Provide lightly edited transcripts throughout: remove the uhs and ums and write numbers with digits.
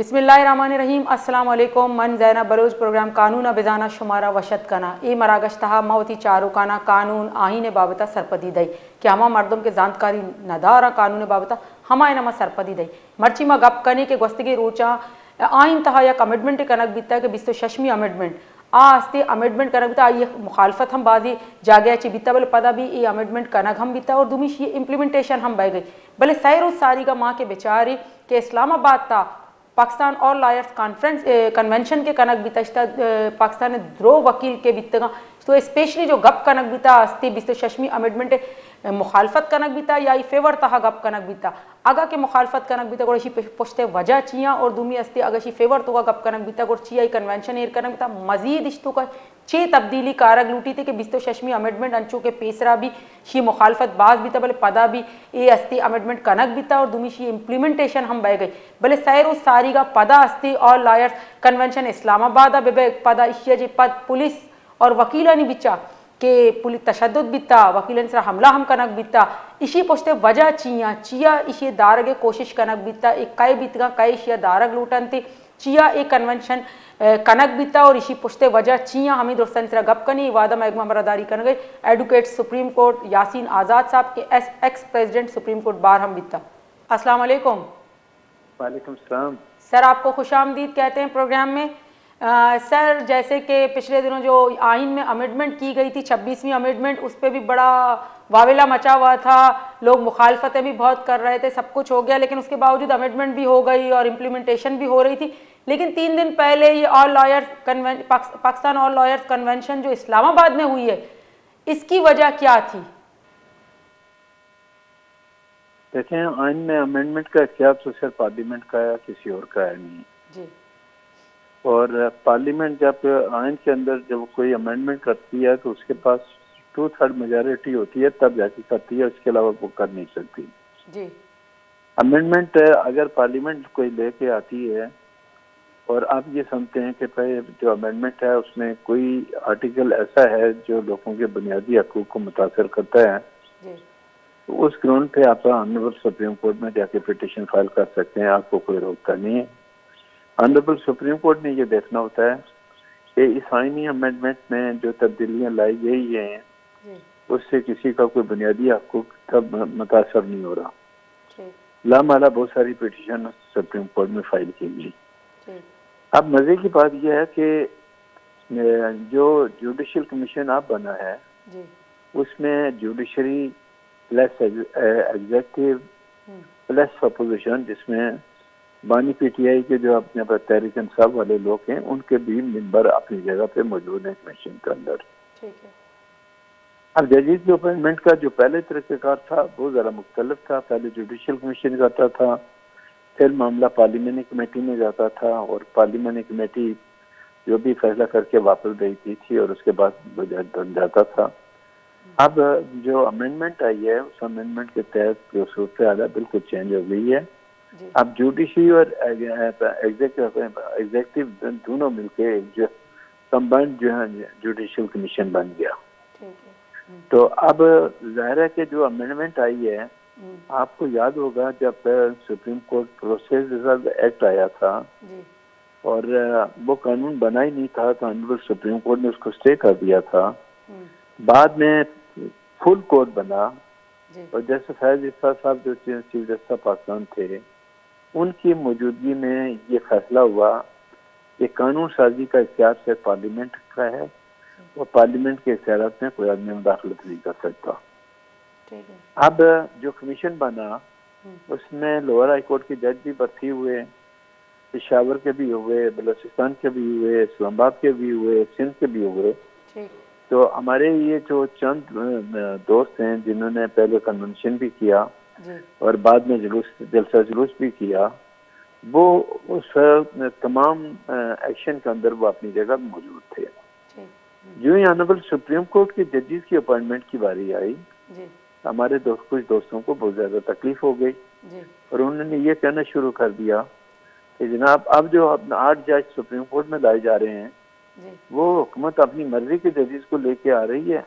बिस्मिल्लाहिर्रहमानिर्रहीम। अस्सलाम वालेकुम। मन ज़ैना बलोच प्रोग्राम कानून बेजाना शुमारा वशत कना ए मरागश्तहा मवती चारुकाना कानून आहीन बाबता सरपदी दई कि हमा मर्दम के जानकारी नदारा कानून बाबता हमारे नमा सरपदी दई मर्ची मा गप कने के गोस्तगी रोचा आइन तहा या कमिटमेंट कनक बीता के बिस्तो शशमी अमेंडमेंट आस्ते अमेंडमेंट कनक बीता ये मुखालफत हम बाजी जागे ची बीता बल पदा भी ये अमेंडमेंट कनक हम बीता और दुमिश ये इम्प्लीमेंटेशन हम बह गई भले सैर सारी का माँ के बेचारे के इस्लामाबाद था पाकिस्तान और लॉयर्स कॉन्फ्रेंस कन्वेंशन के कनक बीता पाकिस्तान द्रो वकील के बीतगा तो स्पेशली जो गप कनक बीता अस्ति बिस्तो शशमी अमेंडमेंट मुखालफत कनक बीता या फेवर तहा गप कनक बीता अगा के मुखालफत कनक बीता गोशी पुछते वजह चिया और दुमी अस्ति अगर शी फेवर तो गप कनक बीता गोर चिया कन्वेंशन एर कनक बीता मजीद इश्तो का चे तब्दीली कारक लूटी थे कि बिस्तो शशमी अमेंडमेंट अंचो के पेसरा भी शी मुखालफत बाज बीता भले पदा भी ए अस्ति अमेंडमेंट कनक बीता और दुमी शी इम्प्लीमेंटेशन हम बह गई भले सैर सारी का पदा अस्ति और लॉयर्स कन्वेंशन इस्लामाबाद बेबे पदा इशिया जी पद पुलिस और वकीलानी बिचा के पुलिस तशद्दुद बिता वकीलन से हमला हम कनक बिता इसी पोस्ते वजह चिया इसी दारगे कोशिश कनक बिता एक कई बीतगा कई शिया दारग लूटन थे चिया एक कन्वेंशन कनक बिता और इसी पुछते वजह चिया हमें दोस्तन से गप कनी वादा महकमा बरादारी कर गए एडवोकेट सुप्रीम कोर्ट यासीन आज़ाद साहब के ex president supreme court bar हम बिता। अस्सलाम वालेकुम। वालेकुम सलाम। सर आपको खुशामदीद कहते हैं प्रोग्राम में। सर जैसे कि पिछले दिनों जो आइन में अमेंडमेंट की गई थी 26वीं अमेंडमेंट उस पर भी बड़ा वावेला मचा हुआ था, लोग मुखालफतें भी बहुत कर रहे थे, सब कुछ हो गया लेकिन उसके बावजूद अमेंडमेंट भी हो गई और इम्प्लीमेंटेशन भी हो रही थी। लेकिन 3 दिन पहले ये all lawyers Pakistan all lawyers convention जो इस्लामाबाद में हुई है इसकी वजह क्या थी? देखें आइन में अमेंडमेंट का इख्तियार तो सिर्फ पार्लियामेंट का है, किसी और का है नहीं जी। और पार्लियामेंट जब आइन के अंदर जब कोई अमेंडमेंट करती है तो उसके पास 2/3 मेजॉरिटी होती है तब जाके करती है, उसके अलावा वो कर नहीं सकती जी। अमेंडमेंट अगर पार्लियामेंट कोई लेके आती है और आप ये समझते हैं कि भाई जो अमेंडमेंट है उसमें कोई आर्टिकल ऐसा है जो लोगों के बुनियादी हकूक को मुतासर करता है जी। तो उस ग्राउंड पे आप ऑनरेबल सुप्रीम कोर्ट में जाके पिटीशन फाइल कर सकते हैं, आपको कोई रोकता नहीं है। ऑनरेबल सुप्रीम कोर्ट ने ये देखना होता है कि इस आईनी अमेंडमेंट में जो तब्दीलियां लाई गई हैं उससे किसी का कोई बुनियादी हकूक तब मुतासर नहीं हो रहा। लामाला बहुत सारी पिटीशन सुप्रीम कोर्ट में फाइल की गई। अब मजे की बात यह है कि जो जुडिशल कमीशन आप बना है उसमें judiciary plus executive plus opposition जिसमें बानी पीटीआई के जो अपने तहरीक इंसाफ वाले लोग हैं उनके भी मेंबर अपनी जगह पे मौजूद हैं कमीशन के अंदर। ठीक है। अब जजेस के अपॉइंटमेंट का जो पहले तरीक़ेकार था वो ज़रा मुख्तलिफ था। पहले जुडिशल कमीशन जाता था, फिर मामला पार्लियामेंट्री कमेटी में जाता था और पार्लियामेंट्री कमेटी जो भी फैसला करके वापस भेजती थी और उसके बाद बजट बन जाता था। अब जो अमेंडमेंट आई है उस अमेंडमेंट के तहत जो सूरत हाल बिल्कुल चेंज हो गई है। अब जुडिशरी और एग्जीक्यूटिव दोनों मिलके जो कंबाइंड जो है जुडिशल कमीशन बन गया। तो अब जाहिर है कि जो अमेंडमेंट आई है आपको याद होगा जब supreme court process reserve act आया था और वो कानून बना ही नहीं था तो ऑनरेबल सुप्रीम कोर्ट ने उसको स्टे कर दिया था। बाद में फुल कोर्ट बना और जैसे फैज इफ्ता साहब जो चीफ जस्टिस पाकिस्तान थे उनकी मौजूदगी में ये फैसला हुआ कि कानून साजी का इख्तियार सिर्फ पार्लियामेंट का है और पार्लियामेंट के इख्तियारात में कोई आदमी मुदाखलत नहीं कर सकता। अब जो कमीशन बना उसमें लोअर हाई कोर्ट के जज भी भर्ती हुए, पेशावर के भी हुए, बलोचिस्तान के भी हुए, इस्लामाबाद के भी हुए, सिंध के भी हुए। तो हमारे ये जो चंद दोस्त हैं जिन्होंने पहले कन्वेंशन भी किया और बाद में जलसा जुलूस भी किया वो उस तमाम एक्शन के अंदर वो अपनी जगह मौजूद थे। जो ही ऑनरेबल सुप्रीम कोर्ट के जजेस की अपॉइंटमेंट की बारी आई हमारे कुछ दोस्तों को बहुत ज्यादा तकलीफ हो गई और उन्होंने ये कहना शुरू कर दिया कि जनाब अब जो 8 जज सुप्रीम कोर्ट में लाए जा रहे हैं वो हुकूमत अपनी मर्जी के जजेस को लेके आ रही है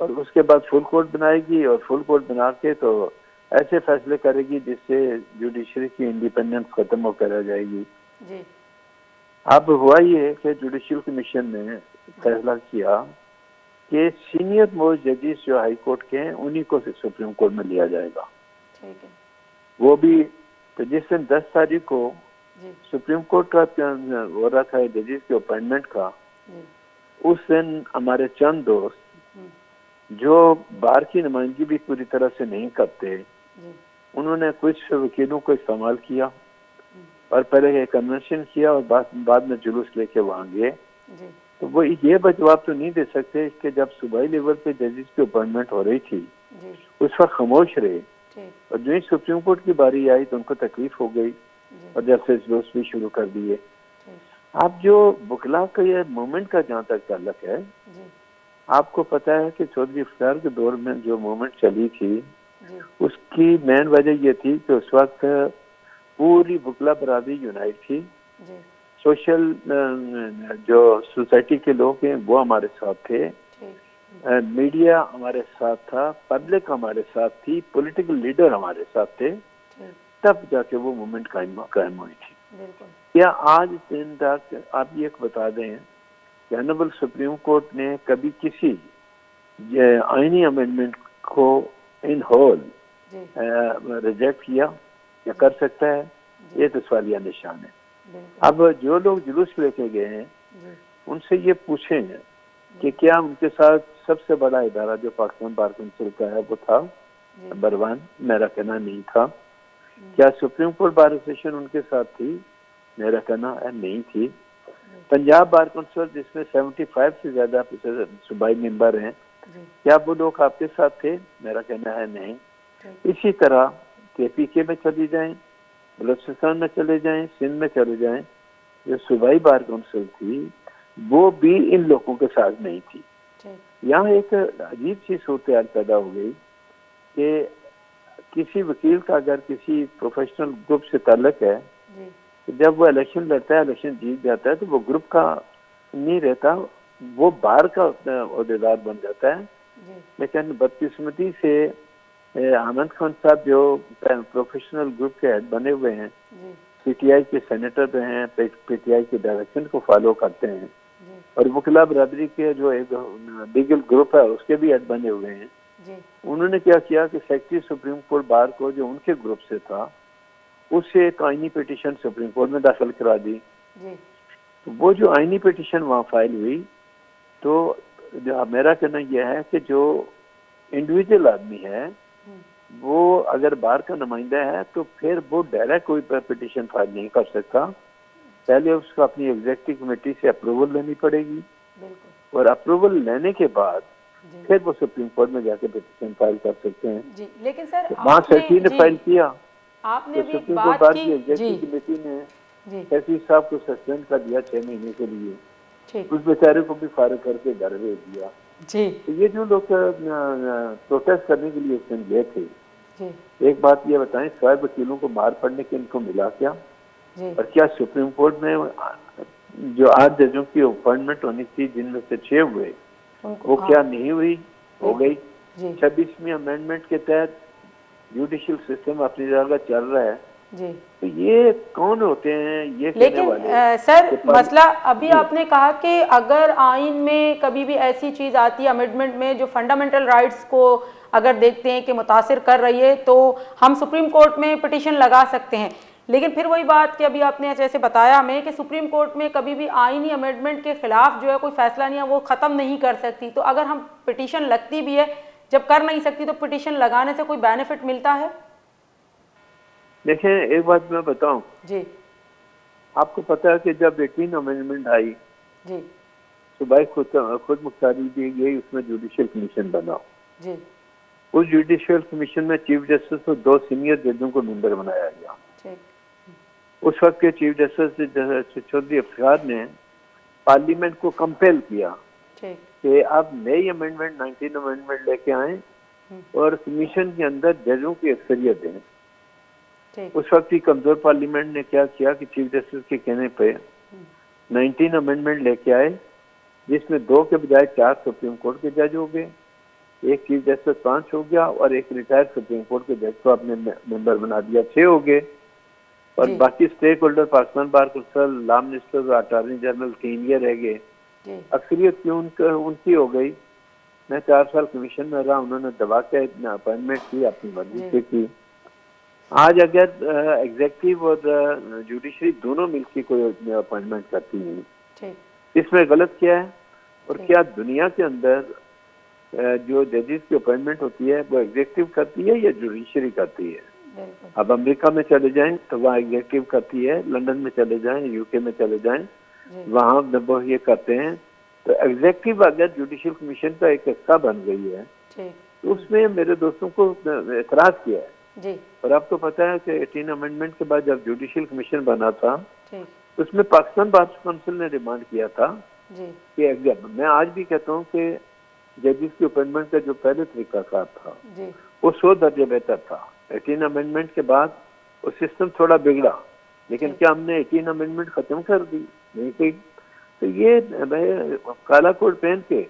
और उसके बाद फुल कोर्ट बनाएगी और फुल कोर्ट बना के तो ऐसे फैसले करेगी जिससे जुडिशरी की इंडिपेंडेंस खत्म होकर रह जाएगी जी। अब हुआ ये कि जुडिशियल कमीशन ने फैसला किया कि सीनियर मोस्ट जजेस जो हाई कोर्ट के हैं उन्हीं को सुप्रीम कोर्ट में लिया जाएगा। ठीक है। वो भी तो जिस दिन 10 तारीख को जी। सुप्रीम कोर्ट का हो रहा था जजेस के अपॉइंटमेंट का, जी। उस दिन हमारे चंद दोस्त जो बार की नुमाइंदगी भी पूरी तरह से नहीं करते, जी। उन्होंने कुछ वकीलों को इस्तेमाल किया और पहले कन्वेंशन किया और बाद में जुलूस लेके वहाँ गए। जी। तो वो ये जवाब तो नहीं दे सकते कि जब सूबाई लेवल पे जजेस की अपॉइंटमेंट हो रही थी जी। उस वक्त खामोश रहे, ठीक। और जो ही सुप्रीम कोर्ट की बारी आई तो उनको तकलीफ हो गई जी। और जब से जुलूस भी शुरू कर दिए। ठीक। अब जो बुकला का ये मूवमेंट का जहाँ तक ताल्लुक है, जी। आपको पता है कि चौधरी इफ्तार के दौर में जो मूवमेंट चली थी जी। उसकी मेन वजह ये थी कि उस वक्त पूरी बुकला बरादरी यूनाइट थी। जी। सोशल जो सोसाइटी के लोग हैं वो हमारे साथ थे, ठीक। मीडिया हमारे साथ था, पब्लिक हमारे साथ थी, पॉलिटिकल लीडर हमारे साथ थे, ठीक। तब जाके वो मूवमेंट कायम हुई थी। बिल्कुल। क्या आज दिन तक आप ये बता दें कि ऑनरेबल सुप्रीम कोर्ट ने कभी किसी आईनी अमेंडमेंट को इन होल जी। रिजेक्ट किया या कर सकता है? जी। ये तो सवालिया निशान है। बिल्कुल। अब जो लोग जुलूस लेके गए हैं जी। उनसे ये पूछें कि क्या उनके साथ सबसे बड़ा इदारा जो पाकिस्तान बार काउंसिल का है वो था? नंबर 1 मेरा कहना नहीं था। क्या सुप्रीम कोर्ट बार एसोसिएशन उनके साथ थी? मेरा कहना है नहीं थी। पंजाब बार काउंसिल जिसमें 75 से ज्यादा सूबाई मेंबर हैं, क्या वो लोग आपके साथ थे? मेरा कहना है नहीं। इसी तरह KPK में चली जाएं, बलूचिस्तान में चले जाएं, सिंध में चले जाएं, जो सूबाई बार काउंसिल थी वो भी इन लोगों के साथ नहीं थी। यहाँ एक अजीब सी सूरत पैदा हो गई कि किसी वकील का अगर किसी प्रोफेशनल ग्रुप से ताल्लुक है, तो जब वो इलेक्शन लड़ता है, इलेक्शन जीत जाता है, तो वो ग्रुप का नहीं रहता, वो बार का ओहदेदार बन जाता है। लेकिन बदकिस्मती से अहमद खान साहब जो प्रोफेशनल ग्रुप के हेड बने हुए हैं, PTI के सेनेटर रहे हैं, PTI के डायरेक्शन को फॉलो करते हैं, और वकीला बरादरी के जो एक लीगल ग्रुप है उसके भी हेड बने हुए हैं, उन्होंने क्या किया कि सेक्रेटरी सुप्रीम कोर्ट बार को जो उनके ग्रुप से था उससे एक आईनी पिटीशन सुप्रीम कोर्ट में दाखिल करा दी। तो वो जो आईनी पिटीशन वहाँ फाइल हुई, तो मेरा कहना यह है कि जो इंडिविजुअल आदमी है वो अगर बार का नुमाइंदा है तो फिर वो डायरेक्ट कोई पिटीशन फाइल नहीं कर सकता, पहले उसको अपनी एग्जीक्यूटिव कमेटी से अप्रूवल लेनी पड़ेगी, और अप्रूवल लेने के बाद फिर वो सुप्रीम कोर्ट में जाके पिटीशन फाइल कर सकते हैं। जी, लेकिन सर वहाँ सेक्रेटरी ने फाइल किया, आपने तो सुप्रीम कोर्ट बार की एग्जीक्यूटिव कमेटी ने सेक्रेटरी साहब को सस्पेंड कर दिया 6 महीने के लिए, उस बेचारे को भी फारिग करके घर भेज दिया। तो ये जो लोग प्रोटेस्ट करने के लिए उस दिन गए थे, एक बात ये बताएं, सवाए वकीलों को मार पड़ने के इनको मिला क्या? और क्या सुप्रीम कोर्ट में जो 8 जजों की अपॉइंटमेंट होनी थी जिनमें से 6 हुए वो क्या नहीं हुई? हो गई। 26वीं अमेंडमेंट के तहत जुडिशियल सिस्टम अपनी जगह चल रहा है। तो ये कौन होते हैं ये कहने वाले? लेकिन सर मसला अभी आपने कहा कि अगर आइन में कभी भी ऐसी चीज़ आती है अमेंडमेंट में जो फंडामेंटल राइट्स को अगर देखते हैं कि मुतासिर कर रही है तो हम सुप्रीम कोर्ट में पिटीशन लगा सकते हैं, लेकिन फिर वही बात कि अभी आपने जैसे बताया हमें कि सुप्रीम कोर्ट में कभी भी आइनी अमेंडमेंट के खिलाफ जो है कोई फैसला नहीं है, वो ख़त्म नहीं कर सकती। तो अगर हम पिटीशन लगती भी है, जब कर नहीं सकती तो पिटीशन लगाने से कोई बेनिफिट मिलता है? देखें, एक बात मैं बताऊं जी, आपको पता है कि जब 18 अमेंडमेंट आई जी, सूबाई खुद मुख्तारी दी गई, उसमें जुडिशियल कमीशन बना जी, उस जुडिशियल कमीशन में चीफ जस्टिस और 2 सीनियर जजों को मेंबर बनाया गया। उस वक्त के चीफ जस्टिस चौधरी इफ्तार ने पार्लियामेंट को कंपेल किया कि आप नई अमेंडमेंट 19 अमेंडमेंट लेके आए और कमीशन के अंदर जजों की अक्सरियत दें। उस वक्त की कमजोर पार्लियामेंट ने क्या किया कि चीफ जस्टिस के कहने पे 19 अमेंडमेंट लेके आए, जिसमें 2 के बजाय 4 सुप्रीम कोर्ट के जज हो गए, एक चीफ जस्टिस 5 हो गया और एक रिटायर्ड सुप्रीम कोर्ट के जज को अपने मेंबर बना दिया, 6 हो गए। और जी। बाकी stakeholder Pakistan bar council, law minister, attorney general 3 ये रह गए। जी। अक्सरियत की उनकी हो गई। मैं 4 साल कमीशन में रहा, उन्होंने दबा के अपॉइंटमेंट की, अपनी मर्जी जी। से की। आज अगर एग्जेक्टिव और जुडिशरी दोनों मिलकर कोई अपॉइंटमेंट करती हैं, ठीक। इसमें गलत क्या है? और ठीक। क्या दुनिया के अंदर जो जजेस की अपॉइंटमेंट होती है वो एग्जेक्टिव करती है या जुडिशरी करती है? बिल्कुल। अब अमेरिका में चले जाएं तो वहाँ एग्जेक्टिव करती है, लंदन में चले जाएं, यूके में चले जाएं, जी। वहाँ वो ये करते हैं। तो एग्जेक्टिव अगर जुडिशियल कमीशन का एक हिस्सा बन गई है ठीक। तो उसमें मेरे दोस्तों को एतराज किया है। जी। और आपको पता है कि 18 अमेंडमेंट के बाद जब जुडिशियल कमीशन बना था ठीक। तो उसमें पाकिस्तान बार काउंसिल ने डिमांड किया था जी। कि मैं आज भी कहता हूँ कि जजेस की अपॉइंटमेंट का जो पहले तरीकाकार था जी। वो 100 दर्जे बेहतर था। 18 अमेंडमेंट के बाद वो सिस्टम थोड़ा बिगड़ा, लेकिन क्या हमने 18 अमेंडमेंट खत्म कर दी? नहीं की। तो ये काला कोट पहन के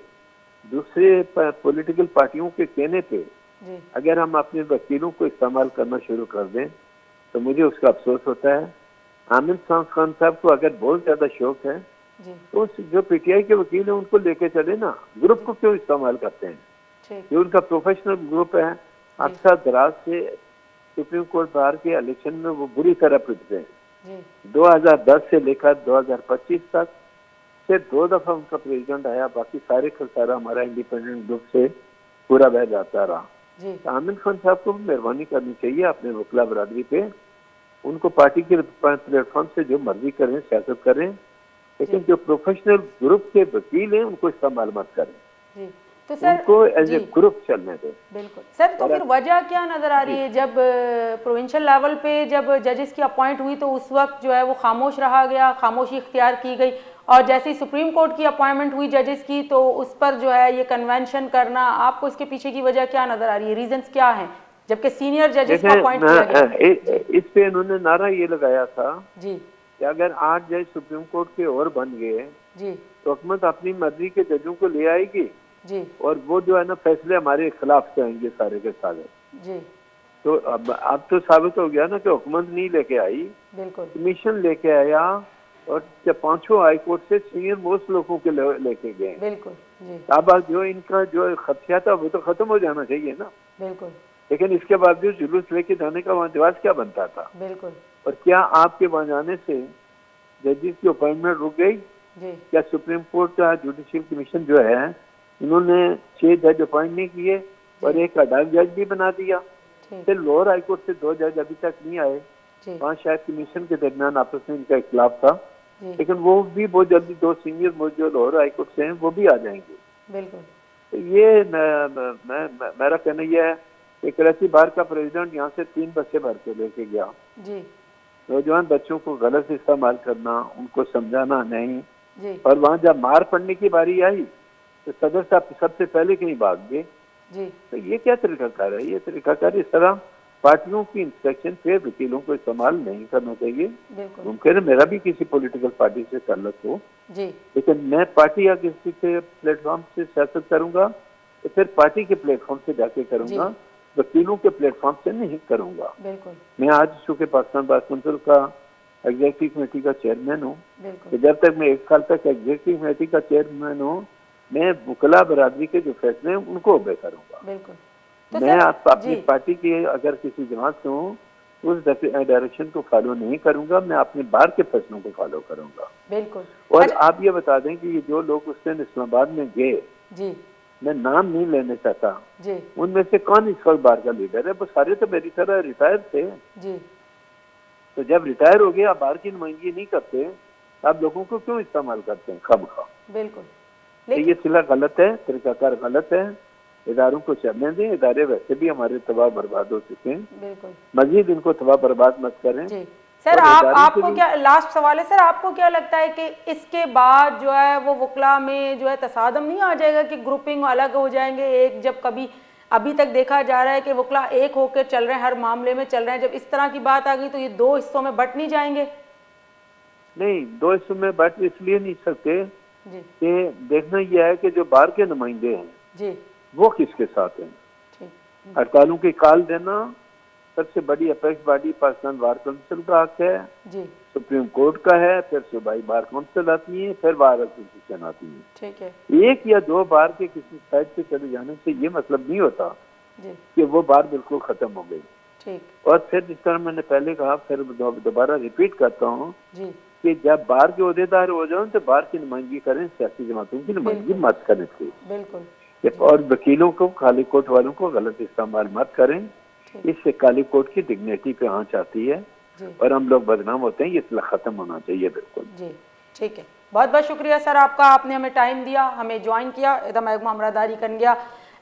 दूसरे पॉलिटिकल पार्टियों के कहने पे जी। अगर हम अपने वकीलों को इस्तेमाल करना शुरू कर दें तो मुझे उसका अफसोस होता है। आमिर खान साहब को अगर बहुत ज्यादा शौक है जी। तो जो पीटीआई के वकील हैं उनको लेके चले ना, ग्रुप को क्यों इस्तेमाल करते हैं? ठीक। ये उनका प्रोफेशनल ग्रुप है। अक्सर दराज से सुप्रीम कोर्ट बार के इलेक्शन में वो बुरी तरह पिटते हैं। जी। 2010 से लेकर 2025 तक सिर्फ 2 दफा उनका प्रेसिडेंट आया, बाकी सारे का सारा हमारा इंडिपेंडेंट ग्रुप से पूरा बह जाता रहा। जी। आमिर खान साहब को मेहरबानी करनी चाहिए अपने वकला बरादरी पे, उनको पार्टी के प्लेटफॉर्म से जो मर्जी करें, सियासत करें, लेकिन जो प्रोफेशनल ग्रुप के वकील हैं उनको इस्तेमाल मत करें। जी। तो सर उनको एज ए ग्रुप चलने दें। बिल्कुल सर। तो फिर वजह क्या नजर आ रही है? जब प्रोविंशियल लेवल पे जब जजेस की अपॉइंट हुई तो उस वक्त जो है वो खामोश रहा गया, खामोशी इख्तियार की गई, और जैसे ही सुप्रीम कोर्ट की अपॉइंटमेंट हुई जजेस की तो उस पर जो है ये कन्वेंशन करना, आपको इसके पीछे की वजह क्या नजर आ रही है? रीजंस क्या हैं जबकि सीनियर जजेस को अपॉइंट किया गया? इस पे इन्होंने नारा ये लगाया था जी। कि अगर 8 जज सुप्रीम कोर्ट के और बन गए जी। तो हुकूमत अपनी मर्जी के जजों को ले आएगी जी। और वो जो है ना फैसले हमारे खिलाफ से आएंगे सारे के सारे। जी। तो अब तो साबित हो गया ना कि हुकूमत नहीं लेके आई, बिल्कुल कमीशन लेके आया, और जब 5 हाई कोर्ट से सीनियर मोस्ट लोगों के लेके गए। बिल्कुल। जी। अब जो इनका जो खदशा था वो तो खत्म हो जाना चाहिए ना। बिल्कुल। लेकिन इसके बावजूद जुलूस लेके जाने का वहाँ जवाब क्या बनता था? बिल्कुल। और क्या आपके वहाँ जाने से जजेस की अपॉइंटमेंट रुक गई? जी। क्या सुप्रीम कोर्ट का जुडिशियल कमीशन जो है इन्होंने 6 जज अपॉइंट नहीं किए और एक अडल्ट जज भी बना दिया? फिर लोअर हाई कोर्ट से 2 जज अभी तक नहीं आए। वहाँ शायद कमीशन के दरमियान आपस में इनका इख्तिलाफ था, लेकिन वो भी बहुत जल्दी 2 सीनियर जो लोअर हाई कोर्ट से हैं वो भी आ जाएंगे। बिल्कुल। तो ये मेरा कहना यह है कि कराची बार का प्रेसिडेंट यहाँ से 3 बसें भर के लेके गया। जी। नौजवान बच्चों को गलत इस्तेमाल करना, उनको समझाना नहीं, जी। और वहाँ जब मार पड़ने की बारी आई तो सदर साहब सबसे पहले कहीं भाग गए। जी। तो ये क्या तरीकाकार है? ये तरीकाकार इस तरह पार्टियों की इंस्ट्रक्शन पे वकीलों को इस्तेमाल नहीं करना चाहिए। मुमकिन है मेरा भी किसी पॉलिटिकल पार्टी से ताल्लुक हो, जी, लेकिन मैं पार्टी या किसी के प्लेटफॉर्म से सियासत करूंगा तो फिर पार्टी के प्लेटफॉर्म से जाके करूंगा, वकीलों के प्लेटफॉर्म से नहीं करूंगा। बिल्कुल। मैं आज चूंकि पाकिस्तान बार काउंसिल का एग्जीक्यूटिव कमेटी का चेयरमैन हूँ, तो जब तक मैं 1 साल तक एग्जीक्यूटिव कमेटी का चेयरमैन हूँ, मैं वकला बरादरी के जो फैसले हैं उनको ओबे करूंगा। बिल्कुल। तो मैं अपनी पार्टी की अगर किसी जमात से हूँ उस डायरेक्शन को फॉलो नहीं करूंगा, मैं अपने बार के फैसलों को फॉलो करूंगा। बिल्कुल। और आप ये बता दें कि ये जो लोग उस दिन इस्लामाबाद में गए, जी, मैं नाम नहीं लेने चाहता, जी, उनमें से कौन इस वक्त बार का लीडर है? वो सारे तो मेरी तरह रिटायर थे। जी। तो जब रिटायर हो गए आप बार की नुमाइंदगी नहीं करते, आप लोगों को क्यों इस्तेमाल करते हैं खामखा? बिल्कुल। ये सिला गलत है, तरीकाकार गलत है। इदारों को चलने दें, इदारे वैसे भी हमारे तबाह बर्बाद हो चुके हैं, बिल्कुल, मजीद इनको तबाह बर्बाद मत करें। जी। सर आपको क्या, लास्ट सवाल है सर, आपको क्या लगता है कि इसके बाद जो है वो वकला में जो है तसादम नहीं आ जाएगा कि ग्रुपिंग अलग हो जाएंगे? एक जब कभी अभी तक देखा जा रहा है कि वकला एक होकर चल रहे हैं, हर मामले में चल रहे हैं, जब इस तरह की बात आ गई तो ये 2 हिस्सों में बट नहीं जाएंगे? नहीं, 2 हिस्सों में बट इसलिए नहीं सकते जी, कि देखना यह है कि जो बार के नुमाइंदे हैं जी, वो किसके साथ हैं। ठीक। हड़तालों की कॉल देना सबसे बड़ी apex body Pakistan bar council का हक है जी, सुप्रीम कोर्ट का है, फिर सूबाई बार काउंसिल आती है, फिर बार एसोसिएशन आती है। ठीक है एक या दो बार के किसी साइड पे चले जाने से ये मतलब नहीं होता जी, कि वो बार बिल्कुल खत्म हो गई। ठीक और फिर जिस तरह मैंने पहले कहा, फिर दोबारा रिपीट करता हूँ जी, कि जब बार के अहदेदार हो जाओ तो बार की नुमाइंदगी करें, सियासी जमातों की नुमाइंदगी बिल्कुल। मत करें प्लीज। बिल्कुल और वकीलों को, काली कोट वालों को गलत इस्तेमाल मत करें, ठीक इससे काली कोट की डिग्निटी पे आंच आती है जी, और हम लोग बदनाम होते हैं। ये इसलिए खत्म होना चाहिए बिल्कुल। जी, ठीक है। बहुत बहुत शुक्रिया सर आपका, आपने हमें टाइम दिया, हमें ज्वाइन किया। एकदम हमरादारी कर गया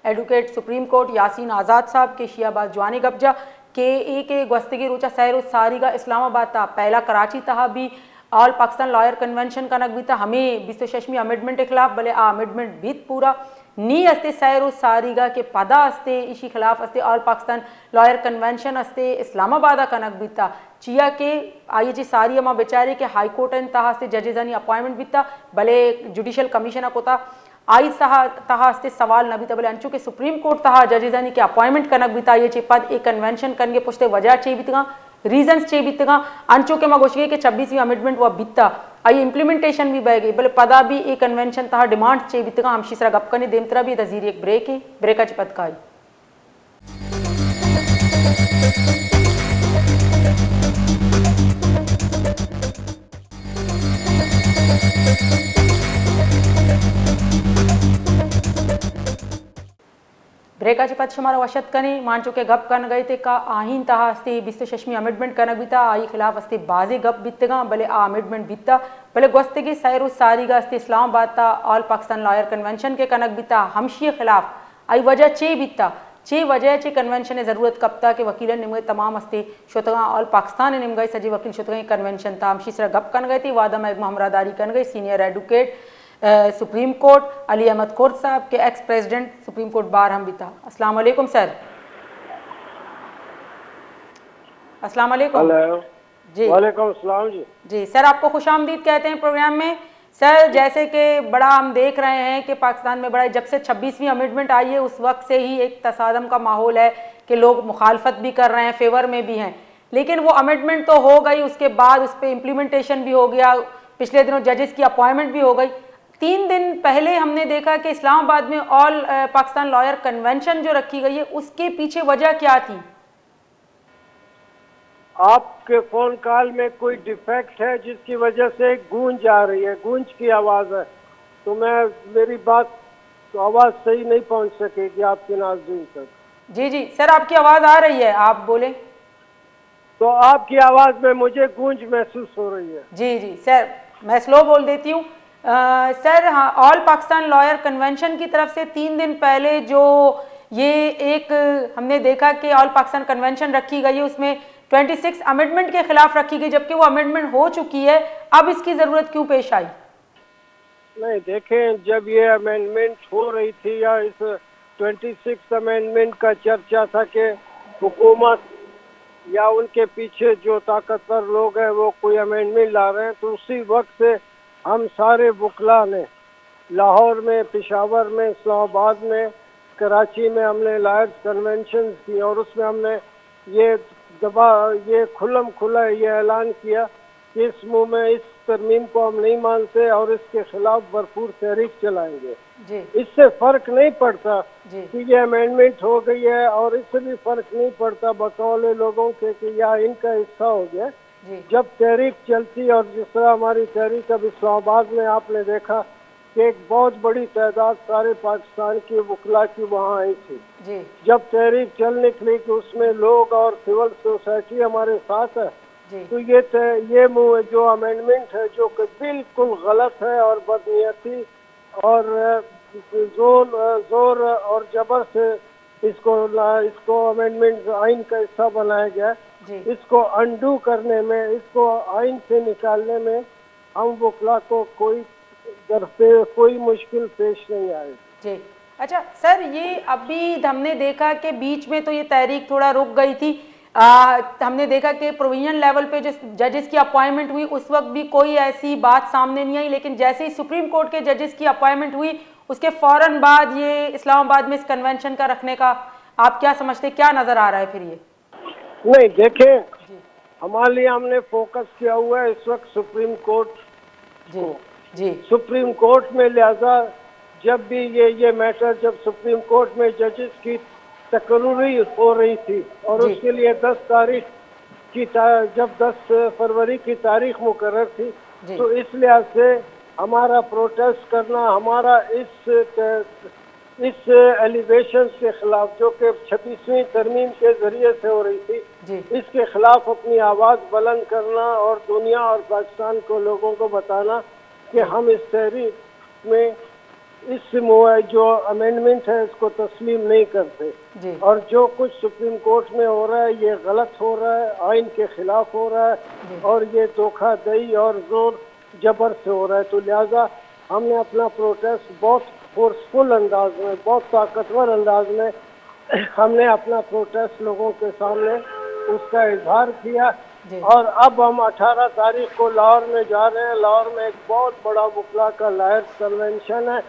एडवोकेट सुप्रीम कोर्ट यासीन आज़ाद साहब के शियाबाद जवानी गब्जा के एक गस्तगी रोचा सैर सारीगा इस्लामाबाद था पहला कराची तहा भी ऑल पाकिस्तान लॉयर कन्वेंशन का नक भी था हमें 26वीं अमेंडमेंट के खिलाफ भले अमेंडमेंट भी पूरा नी अस्ते सैर सारीगा के पदा अस्ते इसी खिलाफ अस्ते ऑल पाकिस्तान लॉयर कन्वेंशन अस्ते इस्लामाबाद का नक भी था चिया के आई जी सारी माँ बेचारे के हाई कोर्ट तहा से जजेजानी अपॉइंटमेंट भी था भले जुडिशियल कमीशन को था आई तहा से सवाल नबी तबले अंचू के सुप्रीम कोर्ट तहा जजेजानी के अपॉइंटमेंट कनक बिता ये चे पद एक कन्वेंशन कनगे पुछते वजह चे बितगा रीजंस चे बितगा अंचू के मगोशगे के 26वीं अमेंडमेंट हुआ बिता आई इम्प्लीमेंटेशन भी बह गई भले पदा भी एक कन्वेंशन तहा डिमांड चे बितगा हम शीसरा गपकने देमतरा भी तजीरी एक ब्रेक है ब्रेका च पद का ब्रेकाचे पद शुमारा वशत कने मान चुके गप कन गए थे का आहीन तहा अस्ते 26वीं अमेंडमेंट कनक बीता आई खिलाफ अस्ते बाजे गप बीतगा भले आ अमेंडमेंट बीता भले गोस्तगी सैर सारीगा अस्ते इस्लामाबाद ता ऑल पाकिस्तान लॉयर कन्वेंशन के कनक बीता हमशी खिलाफ आई वजह चे बीता चे वजह चे कन्वेंशन जरूरत कप्ता के वकीलन निमगे तमाम अस्ते शोतगा ऑल पाकिस्तान निमगे सजी वकील शोतगा कन्वेंशन था हमशी सर गप कन गए थे वादा में हमरादारी कन गई senior advocate supreme court Ali Ahmad Kurd साहब के ex president supreme court bar हम भी था। अस्सलाम वालेकुम सर। अस्सलाम वालेकुम जी। वालेकुम अस्सलाम जी। जी सर, आपको खुशामदीद कहते हैं प्रोग्राम में। सर जैसे कि बड़ा हम देख रहे हैं कि पाकिस्तान में बड़ा जब से 26वीं अमेंडमेंट आई है उस वक्त से ही एक तसादम का माहौल है कि लोग मुखालफत भी कर रहे हैं, फेवर में भी हैं, लेकिन वो अमेंडमेंट तो हो गई, उसके बाद उस पर इम्प्लीमेंटेशन भी हो गया, पिछले दिनों जजेस की अपॉइंटमेंट भी हो गई। 3 दिन पहले हमने देखा कि इस्लामाबाद में ऑल पाकिस्तान लॉयर कन्वेंशन जो रखी गई है उसके पीछे वजह क्या थी? आपके फोन कॉल में कोई डिफेक्ट है जिसकी वजह से गूंज आ रही है, गूंज की आवाज है, तो मेरी बात तो आवाज सही नहीं पहुंच सकेगी आपके नाज़रीन तक। जी जी सर, आपकी आवाज आ रही है, आप बोले। तो आपकी आवाज में मुझे गूंज महसूस हो रही है। जी जी सर, मैं स्लो बोल देती हूँ। सर हाँ, ऑल पाकिस्तान लॉयर कन्वेंशन की तरफ से 3 दिन पहले जो ये एक हमने देखा कि ऑल पाकिस्तान कन्वेंशन रखी गई है उसमें 26 अमेंडमेंट के खिलाफ रखी गई, जबकि वो अमेंडमेंट हो चुकी है, अब इसकी जरूरत क्यों पेश आई? नहीं देखें, जब ये अमेंडमेंट हो रही थी या इस 26 अमेंडमेंट का चर्चा था कि हुकूमत या उनके पीछे जो ताकतवर लोग हैं वो कोई अमेंडमेंट ला रहे हैं, तो उसी वक्त से हम सारे वकला ने लाहौर में, पेशावर में, इस्लामाबाद में, कराची में हमने लॉयर्स कन्वेंशन की और उसमें हमने ये खुल्लम खुला ये ऐलान किया कि इस मुँह में इस तरमीम को हम नहीं मानते और इसके खिलाफ भरपूर तहरीक चलाएंगे। इससे फर्क नहीं पड़ता कि ये अमेंडमेंट हो गई है और इससे भी फर्क नहीं पड़ता बकौले लोगों के कि या इनका हिस्सा हो गया। जब तहरीक चलती और जिस तरह हमारी तहरीक अब इस्लामाबाद में आपने देखा कि एक बहुत बड़ी तादाद सारे पाकिस्तान के वकला की वहाँ आई थी, जब तहरीक चल निकली कि उसमें लोग और सिविल सोसाइटी हमारे साथ है, तो ये जो अमेंडमेंट है जो कि बिल्कुल गलत है और बदनीयती और जोर और जबर से इसको अमेंडमेंट आइन का हिस्सा बनाया गया, इसको अंडू करने में, इसको आइन से निकालने में हम वकला को कोई मुश्किल पेश नहीं आए। जी अच्छा सर, ये अभी हमने देखा कि बीच में तो ये तहरीक थोड़ा रुक गई थी। हमने देखा कि प्रोविजन लेवल पे जो जजेस की अपॉइंटमेंट हुई उस वक्त भी कोई ऐसी बात सामने नहीं आई, लेकिन जैसे ही सुप्रीम कोर्ट के जजेस की अपॉइंटमेंट हुई उसके फौरन बाद ये इस्लामाबाद में इस कन्वेंशन का रखने का आप क्या समझते, क्या नजर आ रहा है फिर ये? नहीं देखें, हमारे लिए हमने फोकस किया हुआ है इस वक्त सुप्रीम कोर्ट को। जी सुप्रीम कोर्ट में लिहाजा जब भी ये मैटर जब सुप्रीम कोर्ट में जजेस की तकर्री हो रही थी और उसके लिए 10 तारीख की जब 10 फरवरी की तारीख मुकर्रर थी, तो इस लिहाज से हमारा प्रोटेस्ट करना, हमारा इस एलिगेशन के खिलाफ जो कि 26वीं तरमीम के जरिए से हो रही थी, इसके खिलाफ अपनी आवाज बुलंद करना और दुनिया और पाकिस्तान को लोगों को बताना कि हम इस तहरीक में इस जो अमेंडमेंट है इसको तस्लीम नहीं करते और जो कुछ सुप्रीम कोर्ट में हो रहा है ये गलत हो रहा है, आइन के खिलाफ हो रहा है और ये धोखाधड़ी और जोर जबर से हो रहा है। तो लिहाजा हमने अपना प्रोटेस्ट बहुत फोर्सफुल अंदाज में, बहुत ताकतवर अंदाज में हमने अपना प्रोटेस्ट लोगों के सामने उसका इजहार किया और अब हम 18 तारीख को लाहौर में जा रहे हैं। लाहौर में एक बहुत बड़ा वकला का लायर कन्वेंशन है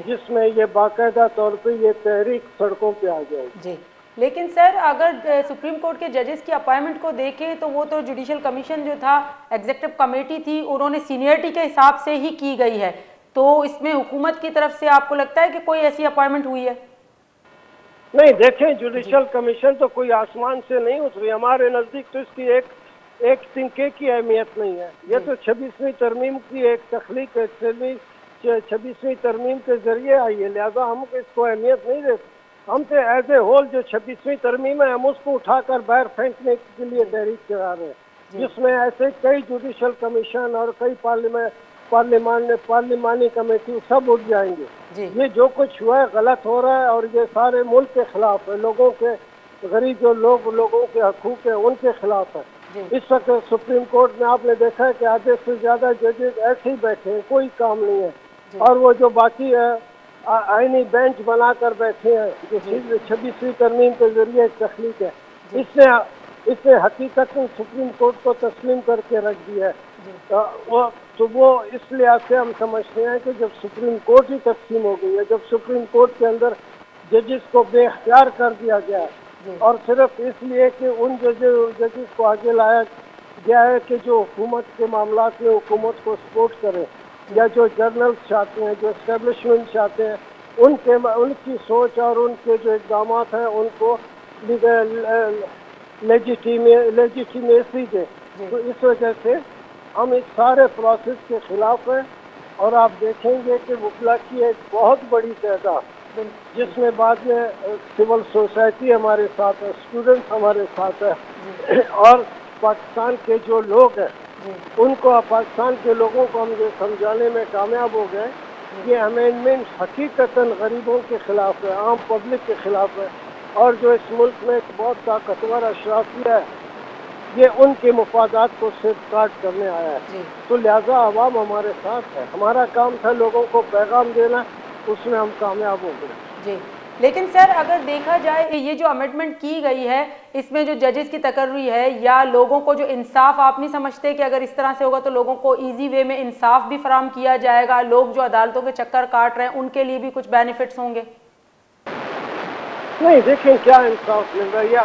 जिसमें ये बाकायदा तौर पे ये तहरीक सड़कों पे आ जाएगी। जी, लेकिन सर अगर सुप्रीम कोर्ट के जजेस की अपॉइंटमेंट को देखें तो वो तो जुडिशल कमीशन जो था, एग्जीक्यूटिव कमेटी थी, उन्होंने सीनियरिटी के हिसाब से ही की गई है। तो इसमें हुकूमत की तरफ से आपको लगता है कि कोई ऐसी अपॉइंटमेंट हुई है? नहीं, देखें जुडिशल कमीशन तो कोई आसमान से नहीं उतरी। हमारे नजदीक तो इसकी एक तिनके की अहमियत नहीं है। ये तो 26वीं तरमीम की एक तख्लीक है, 26वीं तरमीम के जरिए आई है, लिहाजा हम इसको अहमियत नहीं देते। हम तो एज ए होल जो 26वीं तरमीम है हम उसको उठाकर बाहर फेंकने के लिए तहरीक चला रहे हैं, जिसमें ऐसे कई जुडिशल कमीशन और कई पार्लिमानी कमेटी सब उठ जाएंगे। ये जो कुछ हुआ है गलत हो रहा है और ये सारे मुल्क के खिलाफ है, लोगों के गरीब जो लोगों के हकूक है उनके खिलाफ है। इस वक्त सुप्रीम कोर्ट में आपने देखा है कि आधे से ज्यादा जजेस ऐसे ही बैठे हैं, कोई काम नहीं है और वो जो बाकी आईनी बेंच बनाकर बैठे हैं जो 26वीं तरमीम के जरिए एक तख्लीक है, इसने हकीकत सुप्रीम कोर्ट को तस्लीम करके रख दिया है। तो वो इस लिहाज से हम समझते हैं कि जब सुप्रीम कोर्ट ही तस्लीम हो गई है, जब सुप्रीम कोर्ट के अंदर जजेस को बेख्तियार कर दिया गया है और सिर्फ इसलिए कि उन जजेस को आगे लाया गया है कि जो हुकूमत के मामलात में हुकूमत को सपोर्ट करें या जो जर्नल्स चाहते हैं, जो एस्टेब्लिशमेंट चाहते हैं, उनकी सोच और उनके जो इक़दाम हैं उनको लेजिटिमेसी दें। तो इस वजह से हम इस सारे प्रोसेस के खिलाफ हैं और आप देखेंगे कि वकला की एक बहुत बड़ी तादाद जिसमें बाद में सिविल सोसाइटी हमारे साथ है, स्टूडेंट्स हमारे साथ है और पाकिस्तान के जो लोग हैं उनको, पाकिस्तान के लोगों को हम ये समझाने में कामयाब हो गए कि अमेंडमेंट हकीकतन गरीबों के खिलाफ है, आम पब्लिक के खिलाफ है और जो इस मुल्क में एक बहुत ताकतवर अशराफिया है ये उनके मुफादात को सेफगार्ड करने आया है। तो लिहाजा अवाम हमारे साथ है, हमारा काम था लोगों को पैगाम देना, उसमें हम कामयाब हो गए। जी, लेकिन सर अगर देखा जाए ये जो अमेंडमेंट की गई है इसमें जो जजेस की तकर्री है या लोगों को जो इंसाफ, आप नहीं समझते कि अगर इस तरह से होगा तो लोगों को इजी वे में इंसाफ भी फराहम किया जाएगा, लोग जो अदालतों के चक्कर काट रहे हैं उनके लिए भी कुछ बेनिफिट्स होंगे? नहीं, देखें क्या इंसाफ मिल रहा है। ये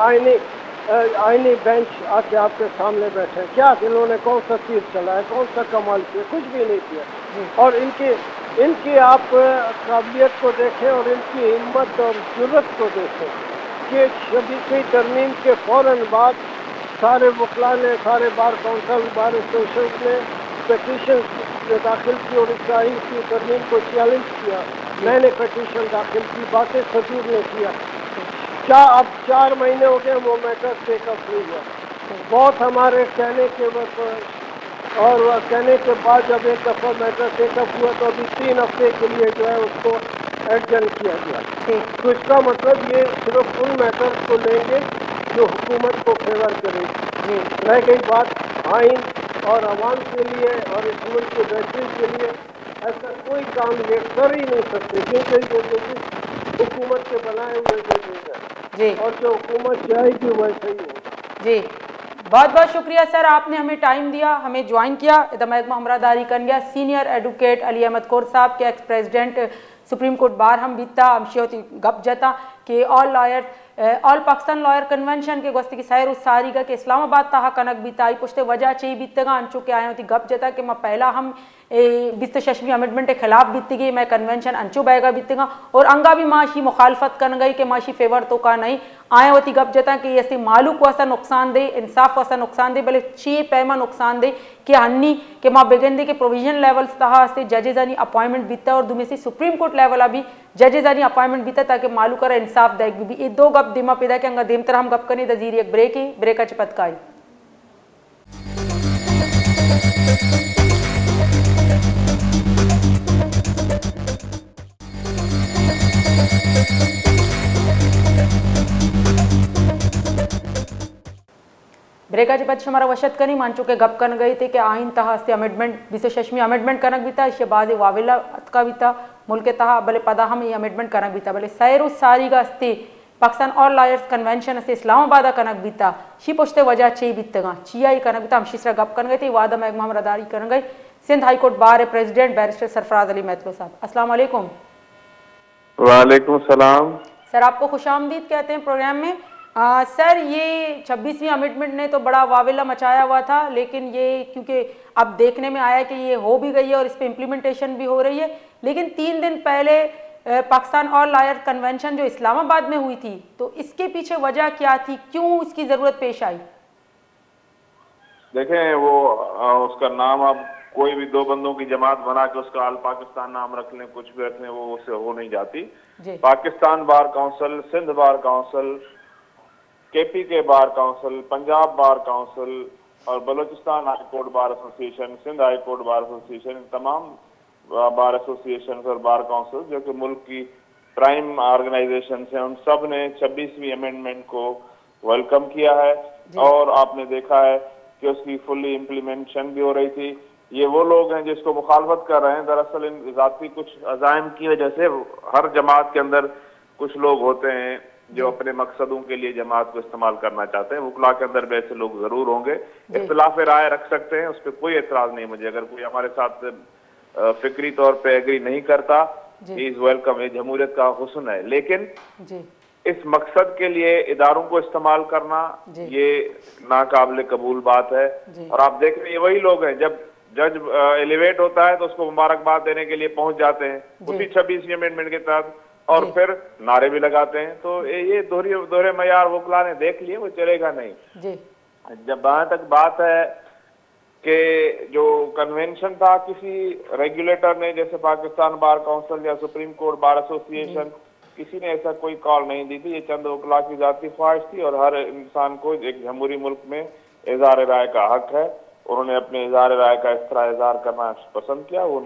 आईनी बेंच आके आपके सामने बैठे, क्या इन्होंने कौन सा तीर चलाया, कौन सा कमाल किया? कुछ भी नहीं किया। और इनकी आप काबिलियत को देखें और इनकी हिम्मत और जुर्रत को देखें कि 26वीं तरमीम के फौरन बाद सारे वकला ने, सारे बार काउंसिल, बार एसोसिएशन ने पटिशन दाखिल की और इस आइन की तरमीम को चैलेंज किया। मैंने पटिशन दाखिल की, बातें सदूर ने किया। क्या अब 4 महीने हो गए वो मैटर टेकअप नहीं हुआ। बहुत हमारे कहने के और कहने के बाद जब एक दफ़ा मैटर टेकअप हुआ तो अभी 3 हफ्ते के लिए जो है उसको एडजन किया गया। तो इसका मतलब ये सिर्फ उन मैटर्स को लेंगे जो हुकूमत को फेवर करेगी। रह गई बात आइन और आवाम के लिए और इस मुल्क के बेहतरी के लिए ऐसा कोई काम ये कर ही नहीं सकते क्योंकि हुकूमत के बनाए हुए जजेस और जो हुकूमत जाएगी वैसे ही होगा। जी, बहुत बहुत शुक्रिया सर, आपने हमें टाइम दिया, हमें ज्वाइन किया। दमैग हमरादारी कन गया सीनियर एडवोकेट अली अहमद कौर साहब के ex president supreme court bar हम बीता हमशियोती गप जता कि all lawyers all Pakistan lawyer convention के गोस्ती की सैर उस सारी का कि इस्लामाबाद तहा कनक बीता आई पुश्ते वजह चाहिए बीतेगा अंचू के आए होती गप जता कि मैं पहला हम 26वीं अमेंडमेंट के खिलाफ बीती गई मैं कन्वेंशन अंचू बैगा बीतेगा और अंगा भी माशी मुखालफत कर गई कि माशी फेवर तो का नहीं आए होती गप जता कि ऐसी मालूक वसा नुकसान दे इंसाफ वसा नुकसान दे भले ची पैमा नुकसान दे कि हन्नी के माँ बेगंदे के प्रोविजन लेवल्स तहा से जजेस आनी अपॉइंटमेंट बीता और दुमे से सुप्रीम कोर्ट लेवल अभी जजेस आनी अपॉइंटमेंट बीता ताकि मालूक कर इंसाफ देख भी ये दो गप दिमा पैदा के अंगा देम तरह हम गप करनी दजीरी एक ब्रेक ही ब्रेक चिपतकाई ब्रेकाची पद हमारा वशत कनी मान चुके गप कन गई थे कि आइन तहा से अमेंडमेंट 26वीं अमेंडमेंट कनक भी था इसके बाद वाविला का भी था मुल्क तहा भले पदा हम ये अमेंडमेंट कनक भी था भले सैर सारी का अस्ती पाकिस्तान और लॉयर्स कन्वेंशन से इस्लामाबाद कनक भी था शी पुछते वजह ची बीतगा चिया ही कनक भी था हम शीसरा गप कन गई थी वादा में मोहम्मद अदारी कर गई सिंध हाई कोर्ट बार प्रेसिडेंट बैरिस्टर सरफराज अली महतलो साहब अस्सलाम वालेकुम। वालेकुम सलाम। सर आपको खुशामदीद कहते हैं प्रोग्राम में। सर ये 26वीं अमेंडमेंट ने तो बड़ा वाविला मचाया हुआ था लेकिन ये क्योंकि अब देखने में आया कि ये हो भी गई है और इस पर इम्प्लीमेंटेशन भी हो रही है लेकिन 3 दिन पहले पाकिस्तान और लॉयर कन्वेंशन जो इस्लामाबाद में हुई थी तो इसके पीछे वजह क्या थी क्यों इसकी ज़रूरत पेश आई? देखें वो उसका नाम अब कोई भी 2 बंदों की जमात बना के उसका अल पाकिस्तान नाम रख लें कुछ भी रख लें वो उससे हो नहीं जाती। Pakistan bar council, Sindh bar council, KP के bar council, Punjab bar council और Balochistan high court bar association, Sindh high court bar association, तमाम बार एसोसिएशन और बार काउंसिल जो कि मुल्क की प्राइम ऑर्गेनाइजेशन है उन सब ने 26वीं अमेंडमेंट को वेलकम किया है और आपने देखा है कि उसकी फुल्ली इम्प्लीमेंटेशन भी हो रही थी। ये वो लोग हैं जिसको मुखालफत कर रहे हैं दरअसल इन जाती कुछ अजाइम की वजह से हर जमात के अंदर कुछ लोग होते हैं जो अपने मकसदों के लिए जमात को इस्तेमाल करना चाहते हैं। वकला के अंदर भी ऐसे लोग जरूर होंगे, इख्तिलाफ राय रख सकते हैं, उस पर कोई एतराज नहीं मुझे। अगर कोई हमारे साथ फिक्री तौर पे एग्री नहीं करता इज वेलकम, ये जमहूरियत का हुस्न है। लेकिन इस मकसद के लिए इदारों को इस्तेमाल करना ये नाकाबिल कबूल बात है। और आप देख रहे हैं ये वही लोग हैं जब जज एलिवेट होता है तो उसको मुबारकबाद देने के लिए पहुंच जाते हैं उसी 26वीं अमेंडमेंट के तहत और फिर नारे भी लगाते हैं। तो ये दोहरे मयार वकला ने देख लिए, वो चलेगा नहीं। जब जहाँ तक बात है कि जो कन्वेंशन था किसी रेगुलेटर ने जैसे पाकिस्तान बार काउंसिल या सुप्रीम कोर्ट बार एसोसिएशन किसी ने ऐसा कोई कॉल नहीं दी थी। ये चंद वकला की जाती ख्वाहिश थी और हर इंसान को एक जमहूरी मुल्क में इज़हार राय का हक है। उन्होंने अपने इज़हार राय का इस तरह इज़हार करना पसंद किया, वो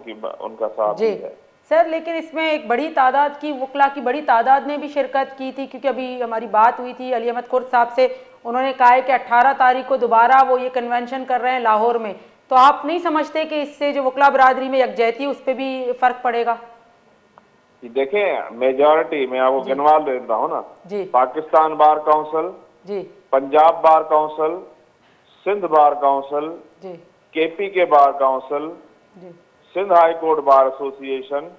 उनका साथ है। सर लेकिन इसमें एक बड़ी तादाद की वकला की बड़ी तादाद ने भी शिरकत की थी क्योंकि अभी हमारी बात हुई थी अली अहमद खुर्द साहब से, उन्होंने कहा है कि 18 तारीख को दोबारा वो ये कन्वेंशन कर रहे हैं लाहौर में। तो आप नहीं समझते कि इससे जो वकला बरादरी में यकजहती उस पर भी फर्क पड़ेगा? देखें मेजॉरिटी में आपको गिनवा देता हूँ ना जी। पाकिस्तान बार काउंसिल जी, Punjab bar council, Sindh bar council जी, केपी के बार काउंसिल जी, Sindh high court bar association,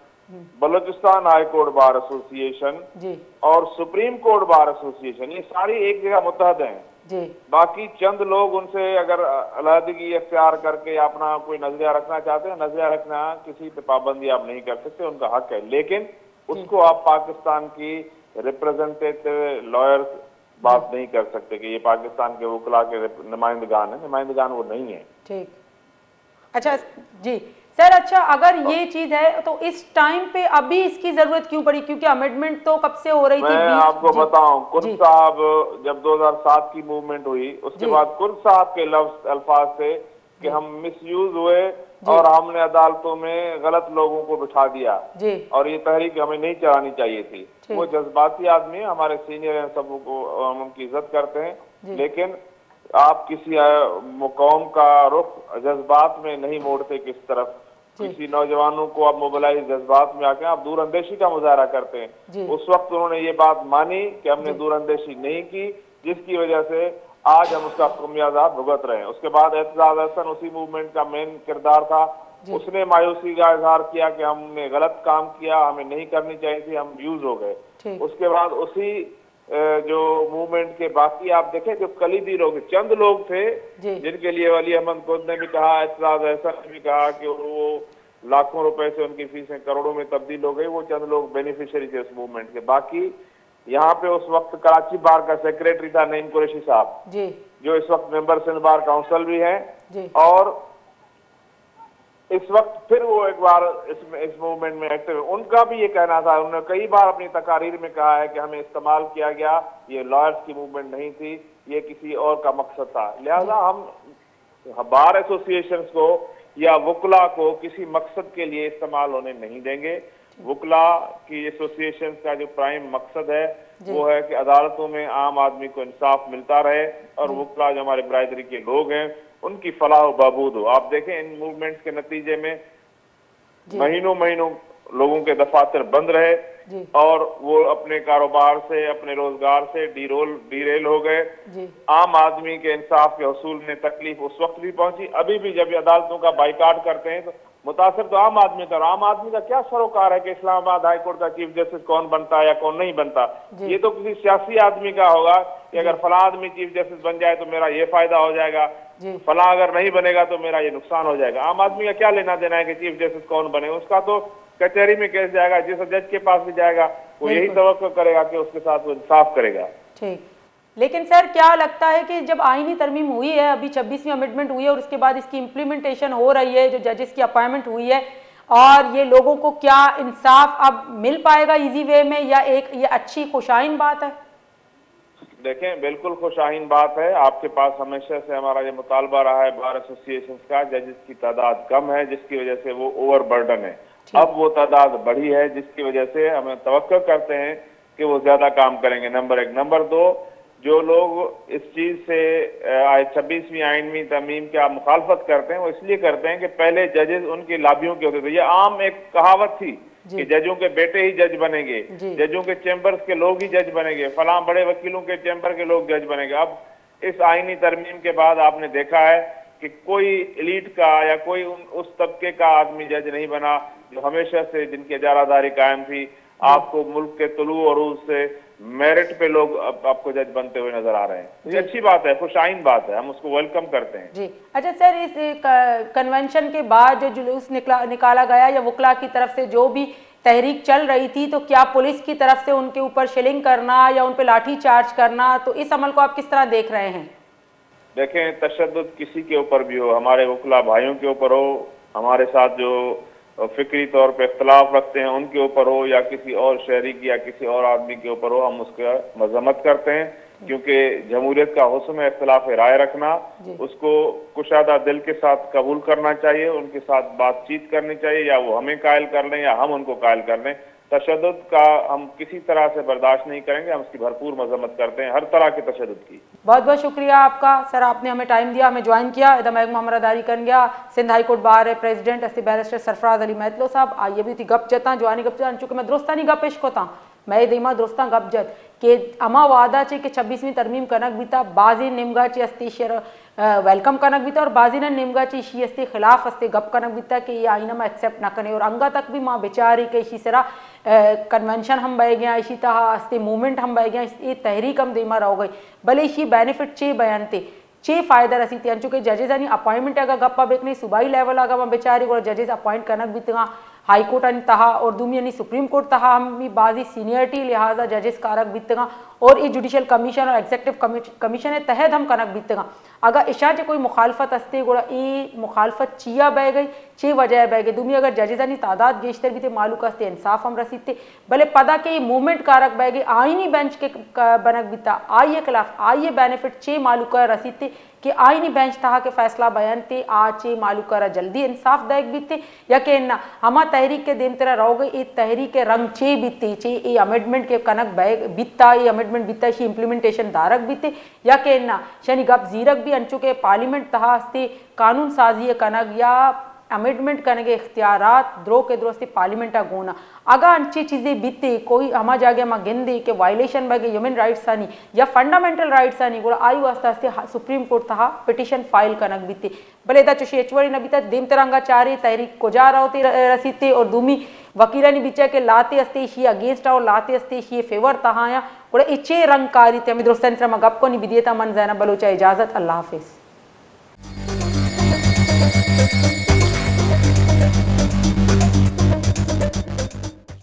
Balochistan high court bar association जी, और सुप्रीम कोर्ट बार एसोसिएशन, ये सारी एक जगह मुत्तहद हैं जी। बाकी चंद लोग उनसे अगर अलहदगी अख्तियार करके अपना कोई नजरिया रखना चाहते हैं, नजरिया रखना किसी पे पाबंदी आप नहीं कर सकते, उनका हक है। लेकिन उसको आप पाकिस्तान की रिप्रेजेंटेटिव लॉयर्स बात नहीं कर सकते कि ये पाकिस्तान के वकला के नुमाइंदगान है, नुमाइंदगान वो नहीं है। ठीक, अच्छा जी सर। अच्छा अगर ये चीज है तो इस टाइम पे अभी इसकी जरूरत क्यों पड़ी? क्योंकि अमेंडमेंड तो कब से हो रही थी। मैं आपको बताऊं, कुर्द साहब जब 2007 की मूवमेंट हुई उसके बाद कुर्द साहब के अल्फाज थे कि हम मिसयूज हुए और हमने अदालतों में गलत लोगों को बिठा दिया और ये तहरीक हमें नहीं चलानी चाहिए थी। वो जज्बाती आदमी है, हमारे सीनियर हैं, सबको हम उनकी इज्जत करते हैं, लेकिन आप किसी कौम का रुख जज्बात में नहीं मोड़ते किस तरफ। किसी नौजवानों को आप मोबिलाइज जज्बात में आके आप दूरअंदेशी का मुजाहरा करते हैं। उस वक्त उन्होंने ये बात मानी कि हमने दूरअंदेशी नहीं की, जिसकी वजह से आज हम उसका खमियाजा भुगत रहे हैं। उसके बाद एतजाज हसन उसी मूवमेंट का मेन किरदार था, उसने मायूसी का इजहार किया कि हमने गलत काम किया, हमें नहीं करनी चाहिए थी, हम यूज हो गए। उसके बाद उसी जो मूवमेंट के बाकी आप देखें जो कलीदी लोग, चंद लोग थे जिनके लिए वली अहमद खुद ने भी कहा, एतराज एहसन ने भी कहा कि वो लाखों रुपए से उनकी फीसें करोड़ों में तब्दील हो गई, वो चंद लोग बेनिफिशियरी थे उस मूवमेंट के। बाकी यहाँ पे उस वक्त कराची बार का सेक्रेटरी था नईम कुरैशी साहब, जो इस वक्त मेंबर सिंध बार काउंसिल भी हैं, और इस वक्त फिर वो एक बार इस मूवमेंट में एक्टिव है। उनका भी ये कहना था, उन्होंने कई बार अपनी तकारीर में कहा है कि हमें इस्तेमाल किया गया, ये लॉयर्स की मूवमेंट नहीं थी, ये किसी और का मकसद था। लिहाजा हम बार एसोसिएशन को या वकला को किसी मकसद के लिए इस्तेमाल होने नहीं देंगे। वकला की एसोसिएशन का जो प्राइम मकसद है वो है कि अदालतों में आम आदमी को इंसाफ मिलता रहे, और वकला जो हमारे बरादरी के लोग हैं उनकी फलाह व बहबूद हो। आप देखें इन मूवमेंट्स के नतीजे में महीनों महीनों लोगों के दफातर बंद रहे और वो अपने कारोबार से, अपने रोजगार से डीरेल हो गए। आम आदमी के इंसाफ के हसूल में तकलीफ उस वक्त भी पहुंची, अभी भी जब अदालतों का बाइकाट करते हैं तो मुतासर तो आम आदमी था। आम आदमी का क्या सरोकार है कि इस्लामाबाद हाई कोर्ट का चीफ जस्टिस कौन बनता है या कौन नहीं बनता? ये तो किसी सियासी आदमी का होगा कि अगर फला आदमी चीफ जस्टिस बन जाए तो मेरा ये फायदा हो जाएगा, फला अगर नहीं बनेगा तो मेरा ये नुकसान हो जाएगा। आम आदमी का क्या लेना देना है कि चीफ जस्टिस कौन बने? उसका तो कचहरी में केस जाएगा, जिस जज के पास भी जाएगा वो यही तवक्को करेगा कि उसके साथ वो इंसाफ करेगा। ठीक, लेकिन सर क्या लगता है कि जब आईनी तरमीम हुई है, अभी 26वीं अमेंडमेंट हुई है और उसके बाद इसकी इम्प्लीमेंटेशन हो रही है, जो जजेस की अपॉइंटमेंट हुई है, और ये लोगों को क्या इंसाफ अब मिल पाएगा इजी वे में, या एक ये अच्छी खुशाइन बात है? देखें, बिल्कुल खुशाइन बात है। आपके पास हमेशा से हमारा ये मुतालबा रहा है बार एसोसिएशन का, जजेस की तादाद कम है जिसकी वजह से वो ओवर बर्डन है। अब वो तादाद बढ़ी है जिसकी वजह से हमें तवक्को करते हैं कि वो ज्यादा काम करेंगे, नंबर एक। नंबर दो, जो लोग इस चीज से 26वीं आईनी तरमीम की आप मुखालफत करते हैं वो इसलिए करते हैं कि पहले जजेस उनके लाभियों के होते थे। ये आम एक कहावत थी कि जजों के बेटे ही जज बनेंगे, जजों के चैम्बर्स के लोग ही जज बनेंगे, फलां बड़े वकीलों के चैम्बर के लोग जज बनेंगे। अब इस आईनी तरमीम के बाद आपने देखा है कि कोई एलीट का या कोई उस तबके का आदमी जज नहीं बना जो हमेशा से जिनकी इजारादारी कायम थी। आपको मुल्क के तुलू और से मेरिट पे लोग आपको जज बनते हुए नजर आ रहे हैं। ये अच्छी बात है, खुशाइन बात है, हम उसको वेलकम करते हैं। जी अच्छा सर, इस कन्वेंशन के बाद जो जुलूस निकाला गया या वकला की तरफ से जो भी तहरीक चल रही थी, तो क्या पुलिस की तरफ से उनके ऊपर शिलिंग करना या उन पे लाठी चार्ज करना, तो इस अमल को आप किस तरह देख रहे हैं? देखें, तशद्दुद किसी के ऊपर भी हो, हमारे वकला भाइयों के ऊपर हो, हमारे साथ जो फिक्री तौर पे इख्तलाफ रखते हैं उनके ऊपर हो, या किसी और शहरी की या किसी और आदमी के ऊपर हो, हम उसका मजम्मत करते हैं। क्योंकि जमहूरियत का हुस्न है इख्तलाफ राय रखना, उसको कुशादा दिल के साथ कबूल करना चाहिए, उनके साथ बातचीत करनी चाहिए, या वो हमें कायल कर लें या हम उनको कायल कर लें। तशद्दुद का हम किसी तरह से बर्दाश्त नहीं करेंगे, हम उसकी भरपूर मजम्मत करते हैं, हर तरह के तशद्दुद की। बहुत बहुत शुक्रिया आपका सर, आपने हमें टाइम दिया, हमें ज्वाइन किया। इदम मोहम्मद दारी कर गया सिंध हाई कोर्ट बार प्रेसिडेंट अस्ती बैरिस्टर सरफराज अली महतलो साहब आइए भी थी गप जता जवानी गप जता चूंकि मैं दुरुस्तानी गप पेश को था मैं दीमा दुरुस्ता गप जत के अमा वादा चे कि 26वीं तरमीम कनक बीता बाजी निमगा चे अस्ती शेर वेलकम कनक बीता और बाजी ने निमगा चे इसी अस्ती खिलाफ अस्ती गप कनक बीता कि ये आईना में एक्सेप्ट ना करें, और अंगा तक भी माँ बेचारी के इसी सरा कन्वेंशन हम बह गया, इसी तरह अस्ती मूवमेंट हम बह गया, ये तहरीक हम दीमा रह गई, भले इसी बेनिफिट चे बयान थे चे फायदा रसी थी चूंकि जजेस यानी अपॉइंटमेंट अगर गप्पा बेकनी सूबाई लेवल अगर मैं बेचारी को जजेस अपॉइंट कनक बीतगा हाई कोर्ट अनि तहा और दूमी यानी सुप्रीम कोर्ट तहा हम भी बाजी सीनियरिटी लिहाजा जजेस कारक बीतगा और ये जुडिशल कमीशन और एग्जीक्यूटिव कमीशन है तहत हम कनक बीतगा। अगर इशा चे कोई मुखालफत अस्ते गोड़ा ये मुखालफत चिया बह गई चे वजह बह गई दूमी अगर जजेस यानी तादाद गेशतर भी थे मालूक अस्ते इंसाफ हम रसीद थे भले पदा के ये मूवमेंट कारक बह गई आईनी बेंच के बनक बीता आइए खिलाफ आइए बेनिफिट चे मालूक रसीद थे कि आईनी बेंच तहा के फैसला बयान थे आचे मालूक जल्दी इंसाफ दायक भी थे या कि ना हमा तहरीक के दिन तरह रहो गई ये तहरीक के रंग चे बीते चे ये अमेंडमेंट के कनक बह बीता ये अमेंडमेंट बीता शी इम्प्लीमेंटेशन दारक बीते या कि ना शनि गप जीरक भी अंचु के पार्लियामेंट तहा हस्ते कानून साजी कनक या अमेंडमेंट करने के इख्तियारात द्रो के द्रोस्ती पार्लियामेंटा गोना अगर अच्छी चीज़ें बीते कोई हमा जागे मा गिंदे के वायलेशन बगे ह्यूमन राइट्स आनी या फंडामेंटल राइट्स आनी गोड़ा आई वास्ता हस्ते सुप्रीम कोर्ट तहा पिटिशन फाइल करनक बीते भले दा चुशी एचवड़ी न बीता देम तरंगा चारे तहरीक को जा रहोती रसीते और दूमी वकीलानी बीचा के लाते हस्ते शी अगेंस्ट और लाते हस्ते शी फेवर तहा या और इचे रंगकारी ते मिद्रो सेंटर में गप को निबिदियता मन ज़ैनब बलोच इजाज़त अल्लाह हाफिज़।